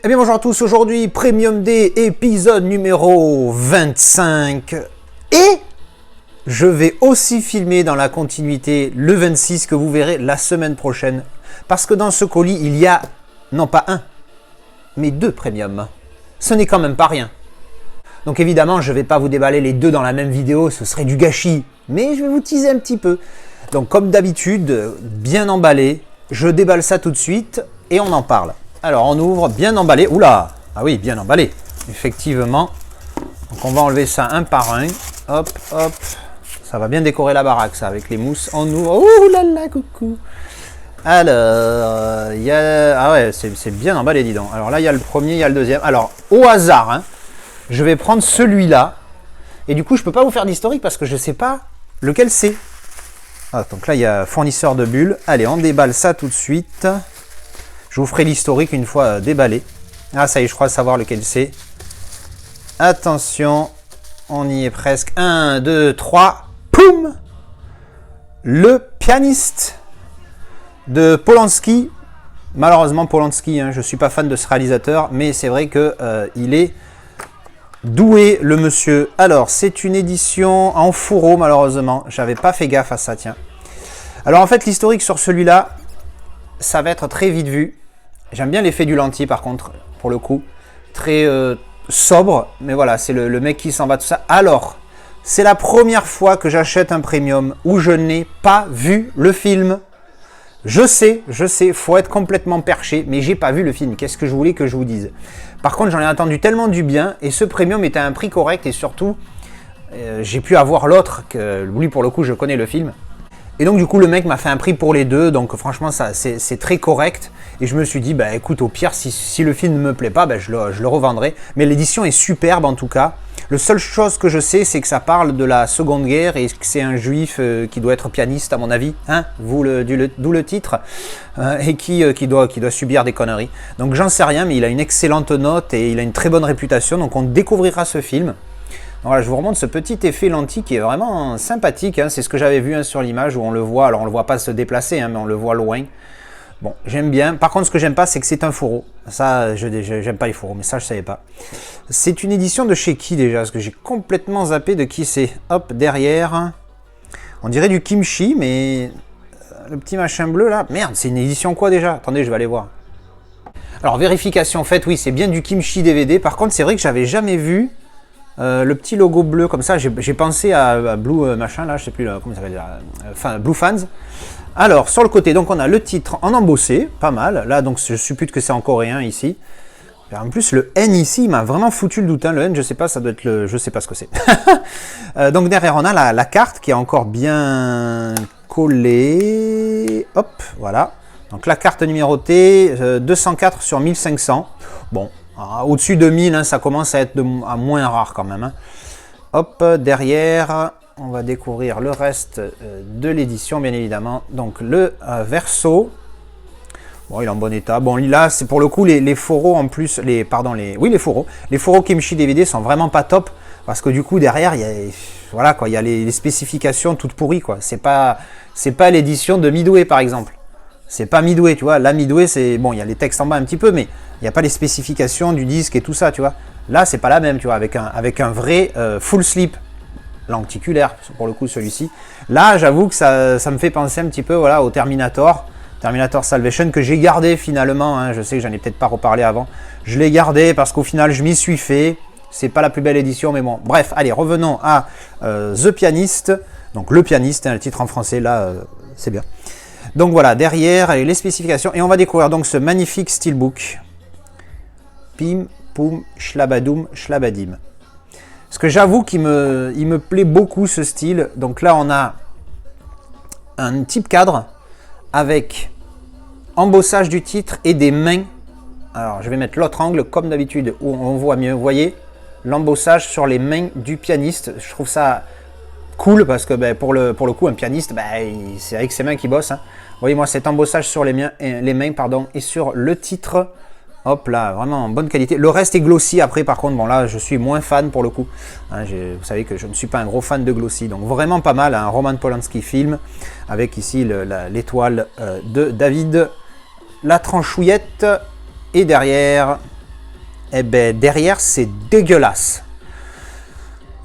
Eh bien bonjour à tous, aujourd'hui Premium Day épisode numéro 25 et je vais aussi filmer dans la continuité le 26 que vous verrez la semaine prochaine parce que dans ce colis il y a non pas un mais deux premiums, ce n'est quand même pas rien. Donc évidemment je ne vais pas vous déballer les deux dans la même vidéo, ce serait du gâchis, mais je vais vous teaser un petit peu. Donc comme d'habitude, bien emballé, je déballe ça tout de suite et on en parle. Alors on ouvre, bien emballé, oula, ah oui, bien emballé, effectivement. Donc on va enlever ça un par un, hop, hop, ça va bien décorer la baraque ça, avec les mousses. On ouvre, ouh là là, coucou. Alors, il y a, ah ouais, c'est bien emballé, dis donc. Alors là, il y a le premier, il y a le deuxième. Alors, au hasard, hein, je vais prendre celui-là. Et du coup, je ne peux pas vous faire d'historique parce que je ne sais pas lequel c'est. Ah, donc là, il y a fournisseur de bulles. Allez, on déballe ça tout de suite. Je vous ferai l'historique une fois déballé. Ah, ça y est, je crois savoir lequel c'est. Attention, on y est presque. 1, 2, 3. Poum! Le pianiste de Polanski. Malheureusement, Polanski, hein, je ne suis pas fan de ce réalisateur, mais c'est vrai qu'il est doué, le monsieur. Alors, c'est une édition en fourreau, malheureusement. J'avais pas fait gaffe à ça, tiens. Alors, en fait, l'historique sur celui-là, ça va être très vite vu. J'aime bien l'effet du lentille, par contre, pour le coup. Très sobre, mais voilà, c'est le mec qui s'en va, tout ça. Alors, c'est la première fois que j'achète un premium où je n'ai pas vu le film. Je sais, faut être complètement perché, mais j'ai pas vu le film. Qu'est-ce que je voulais que je vous dise? Par contre, j'en ai entendu tellement du bien, et ce premium était à un prix correct, et surtout, j'ai pu avoir l'autre, que lui, pour le coup, je connais le film. Et donc, du coup, le mec m'a fait un prix pour les deux, donc franchement, ça c'est très correct. Et je me suis dit, bah écoute, au pire, si le film ne me plaît pas, bah, je le revendrai. Mais l'édition est superbe, en tout cas. La seule chose que je sais, c'est que ça parle de la Seconde Guerre et que c'est un juif qui doit être pianiste, à mon avis, hein, d'où le titre, et qui doit subir des conneries. Donc j'en sais rien, mais il a une excellente note et il a une très bonne réputation, donc on découvrira ce film. Donc voilà, je vous remontre ce petit effet lentille qui est vraiment sympathique, hein, c'est ce que j'avais vu hein, sur l'image où on le voit, alors on le voit pas se déplacer, hein, mais on le voit loin. Bon, j'aime bien. Par contre, ce que j'aime pas, c'est que c'est un fourreau. Ça, j'aime pas les fourreaux, mais ça, je savais pas. C'est une édition de chez qui déjà? Parce que j'ai complètement zappé de qui c'est. Hop, derrière. On dirait du kimchi, mais le petit machin bleu là. Merde, c'est une édition quoi déjà? Attendez, je vais aller voir. Alors, vérification faite, oui, c'est bien du kimchi DVD. Par contre, c'est vrai que j'avais jamais vu le petit logo bleu comme ça. J'ai pensé à Blue machin là, je sais plus comment ça s'appelle. Enfin, Blue Fans. Alors, sur le côté, donc on a le titre en embossé, pas mal. Là, donc je suppute que c'est en coréen ici. Et en plus, le N ici, il m'a vraiment foutu le doute. Hein. Le N, je sais pas, ça doit être le... Je sais pas ce que c'est. Donc derrière, on a la carte qui est encore bien collée. Hop, voilà. Donc la carte numérotée, 204 sur 1500. Bon, au-dessus de 1000, hein, ça commence à être à moins rare quand même. Hein. Hop, derrière... On va découvrir le reste de l'édition, bien évidemment. Donc, le verso. Bon, il est en bon état. Bon, là, c'est pour le coup, les fourreaux en plus. Les fourreaux. Les fourreaux Kimchi DVD sont vraiment pas top. Parce que du coup, derrière, il y a, voilà, quoi, il y a les spécifications toutes pourries. C'est pas l'édition de Midway, par exemple. C'est pas Midway, tu vois. Là, Midway, c'est. Bon, il y a les textes en bas un petit peu, mais il n'y a pas les spécifications du disque et tout ça, tu vois. Là, c'est pas la même, tu vois, avec un vrai full slip. Lenticulaire pour le coup celui-ci. Là j'avoue que ça me fait penser un petit peu voilà, au Terminator Salvation que j'ai gardé finalement, hein. Je sais que j'en ai peut-être pas reparlé avant, je l'ai gardé parce qu'au final je m'y suis fait, c'est pas la plus belle édition mais bon, bref, allez revenons à The Pianist, donc le pianiste, hein, le titre en français là c'est bien. Donc voilà, derrière les spécifications et on va découvrir donc ce magnifique steelbook. Pim, poum, shlabadoum, shlabadim. Parce que j'avoue qu'il me plaît beaucoup ce style. Donc là, on a un type cadre avec embossage du titre et des mains. Alors, je vais mettre l'autre angle comme d'habitude où on voit mieux. Vous voyez l'embossage sur les mains du pianiste. Je trouve ça cool parce que ben, pour le coup, un pianiste, ben, c'est avec ses mains qu'il bosse. Hein. Vous voyez, moi, cet embossage sur les mains et sur le titre. Hop là, vraiment en bonne qualité. Le reste est glossy après, par contre, bon là, je suis moins fan pour le coup. Hein, vous savez que je ne suis pas un gros fan de glossy. Donc vraiment pas mal, un Roman Polanski film. Avec ici l'étoile de David. La tranchouillette. Et derrière, eh ben derrière c'est dégueulasse.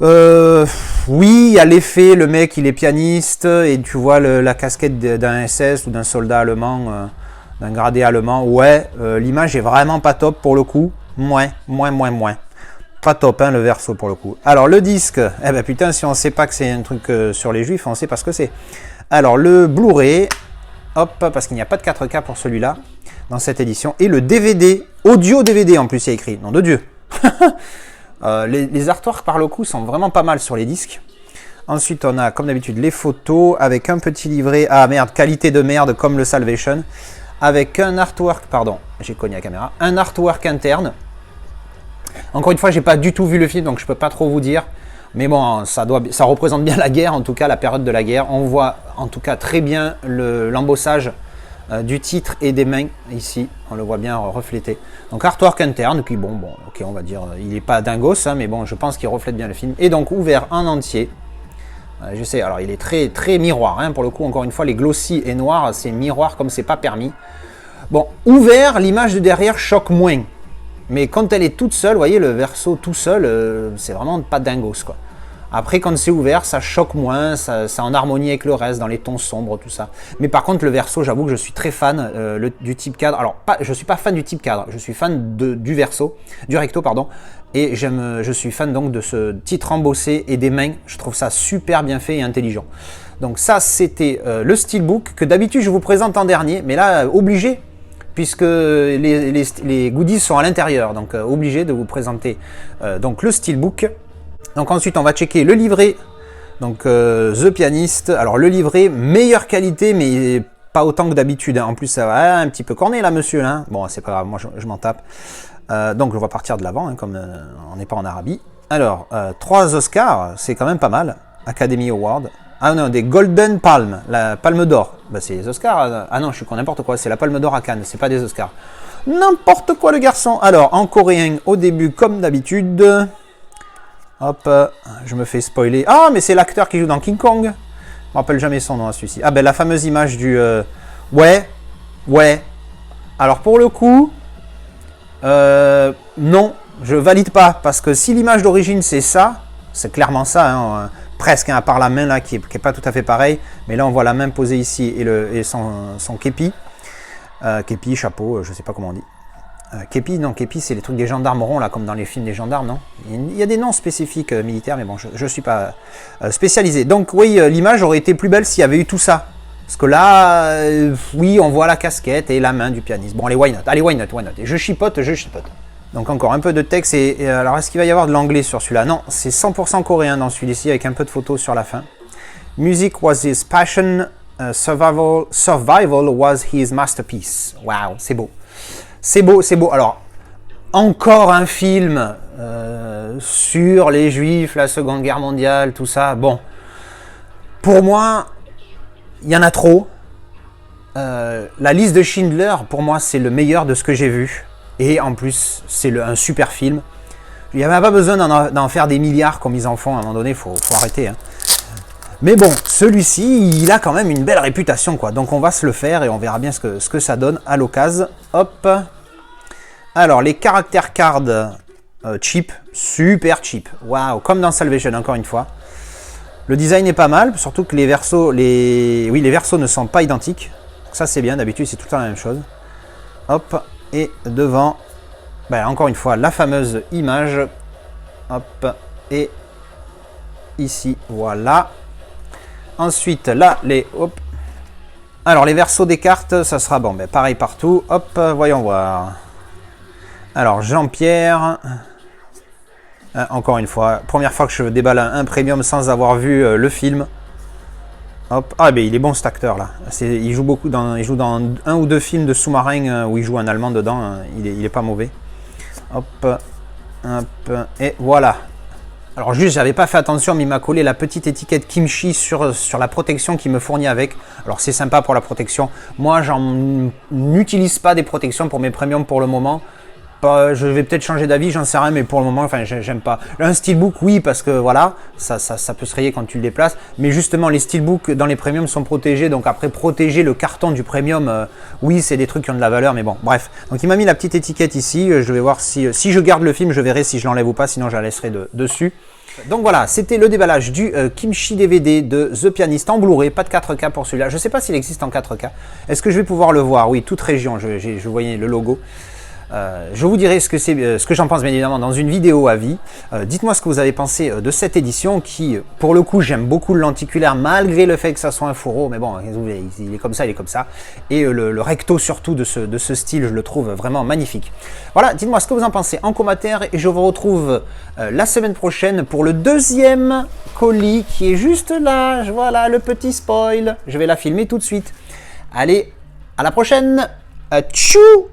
Oui, il y a l'effet, le mec il est pianiste et tu vois la casquette d'un SS ou d'un soldat allemand, d'un gradé allemand. Ouais, l'image est vraiment pas top pour le coup. Moins. Pas top hein, le verso pour le coup. Alors le disque, eh ben putain si on sait pas que c'est un truc sur les juifs, on sait pas ce que c'est. Alors le Blu-ray, hop, parce qu'il n'y a pas de 4K pour celui-là dans cette édition. Et le DVD, audio DVD en plus il y a écrit, nom de Dieu. Les artworks par le coup sont vraiment pas mal sur les disques. Ensuite on a comme d'habitude les photos avec un petit livret, ah merde, qualité de merde comme le Salvation. Avec un artwork, pardon, j'ai cogné la caméra, un artwork interne. Encore une fois, j'ai pas du tout vu le film, donc je peux pas trop vous dire. Mais bon, ça représente bien la guerre, en tout cas la période de la guerre. On voit en tout cas très bien l'embossage du titre et des mains ici. On le voit bien reflété. Donc artwork interne, qui bon, ok, on va dire, il est pas dingos, hein, mais bon, je pense qu'il reflète bien le film. Et donc ouvert en entier. Je sais, alors il est très très miroir, hein, pour le coup, encore une fois, les glossy et noirs, c'est miroir comme c'est pas permis. Bon, ouvert, l'image de derrière choque moins. Mais quand elle est toute seule, vous voyez, le verso tout seul, c'est vraiment pas dingos, quoi. Après, quand c'est ouvert, ça choque moins, ça en harmonie avec le reste, dans les tons sombres, tout ça. Mais par contre, le verso, j'avoue que je suis très fan du type cadre. Alors, je suis pas fan du type cadre, je suis fan du verso, du recto, pardon. Et je suis fan donc de ce titre embossé et des mains. Je trouve ça super bien fait et intelligent. Donc ça, c'était le steelbook que d'habitude je vous présente en dernier, mais là, obligé, puisque les goodies sont à l'intérieur. Donc obligé de vous présenter donc le steelbook. Donc ensuite, on va checker le livret. Donc The Pianist. Alors le livret, meilleure qualité, mais pas autant que d'habitude. En plus, ça va un petit peu corné là, monsieur. Là. Bon, c'est pas grave, moi je m'en tape. Donc on va partir de l'avant, hein, comme on n'est pas en Arabie. Alors, 3 Oscars, c'est quand même pas mal. Academy Award. Ah non, des Golden Palm, la Palme d'Or. Bah, c'est les Oscars. Ah non, je suis con, n'importe quoi. C'est la Palme d'Or à Cannes, c'est pas des Oscars. N'importe quoi le garçon. Alors, en coréen, au début, comme d'habitude. Hop, je me fais spoiler. Ah, mais c'est l'acteur qui joue dans King Kong. Je me rappelle jamais son nom à celui-ci. Ah ben la fameuse image du... Ouais. Alors pour le coup... non, je valide pas. Parce que si l'image d'origine c'est ça, c'est clairement ça, hein, presque, hein, à part la main là qui est pas tout à fait pareil. Mais là on voit la main posée ici et son képi. Képi, chapeau, je sais pas comment on dit. Képi, non, képi c'est les trucs des gendarmes ronds là, comme dans les films des gendarmes, non? Il y a des noms spécifiques militaires, mais bon, je ne suis pas spécialisé. Donc oui, l'image aurait été plus belle s'il y avait eu tout ça. Parce que là, oui, on voit la casquette et la main du pianiste. Bon, allez, why not? Allez, why not? Et je chipote. Donc encore un peu de texte. Et alors, est-ce qu'il va y avoir de l'anglais sur celui-là? Non, c'est 100% coréen dans celui-ci, avec un peu de photos sur la fin. Music was his passion, survival was his masterpiece. Wow, c'est beau. C'est beau. Alors, encore un film sur les Juifs, la Seconde Guerre mondiale, tout ça. Bon, pour moi, il y en a trop. La liste de Schindler, pour moi, c'est le meilleur de ce que j'ai vu. Et en plus, c'est un super film. Il n'y avait pas besoin d'en faire des milliards comme ils en font à un moment donné, il faut arrêter. Hein. Mais bon, celui-ci, il a quand même une belle réputation, quoi. Donc on va se le faire et on verra bien ce que ça donne à l'occasion. Hop. Alors, les caractères cards cheap, super cheap. Waouh, comme dans Salvation, encore une fois. Le design est pas mal, surtout que les versos ne sont pas identiques. Ça, c'est bien, d'habitude, c'est tout le temps la même chose. Hop, et devant, ben, encore une fois, la fameuse image. Hop, et ici, voilà. Ensuite, là, hop. Alors, les versos des cartes, ça sera bon, ben, pareil partout. Hop, voyons voir. Alors, Jean-Pierre, encore une fois, première fois que je déballe un premium sans avoir vu le film. Hop, ah ben il est bon cet acteur là. Il joue dans un ou deux films de sous-marins où il joue un Allemand dedans. Il est pas mauvais. Hop, et voilà. Alors juste, j'avais pas fait attention, mais il m'a collé la petite étiquette Kimchi sur la protection qu'il me fournit avec. Alors c'est sympa pour la protection. Moi, j'en n'utilise pas des protections pour mes premiums pour le moment. je vais peut-être changer d'avis, j'en sais rien, mais pour le moment, enfin, j'aime pas. Un steelbook, oui, parce que voilà, ça peut se rayer quand tu le déplaces. Mais justement, les steelbooks dans les premiums sont protégés. Donc après, protéger le carton du premium, oui, c'est des trucs qui ont de la valeur, mais bon, bref. Donc il m'a mis la petite étiquette ici. Je vais voir si je garde le film, je verrai si je l'enlève ou pas, sinon je la laisserai dessus. Donc voilà, c'était le déballage du Kimchi DVD de The Pianist en Blu-ray, pas de 4K pour celui-là. Je ne sais pas s'il existe en 4K. Est-ce que je vais pouvoir le voir? Oui, toute région, je voyais le logo. Je vous dirai ce que j'en pense bien évidemment dans une vidéo à vie. Dites-moi ce que vous avez pensé de cette édition qui, pour le coup, j'aime beaucoup le lenticulaire malgré le fait que ça soit un fourreau, mais bon, il est comme ça, il est comme ça. Et le recto surtout de ce style, je le trouve vraiment magnifique. Voilà, dites-moi ce que vous en pensez en commentaire et je vous retrouve la semaine prochaine pour le deuxième colis qui est juste là. Voilà le petit spoil. Je vais la filmer tout de suite. Allez, à la prochaine. Tchou!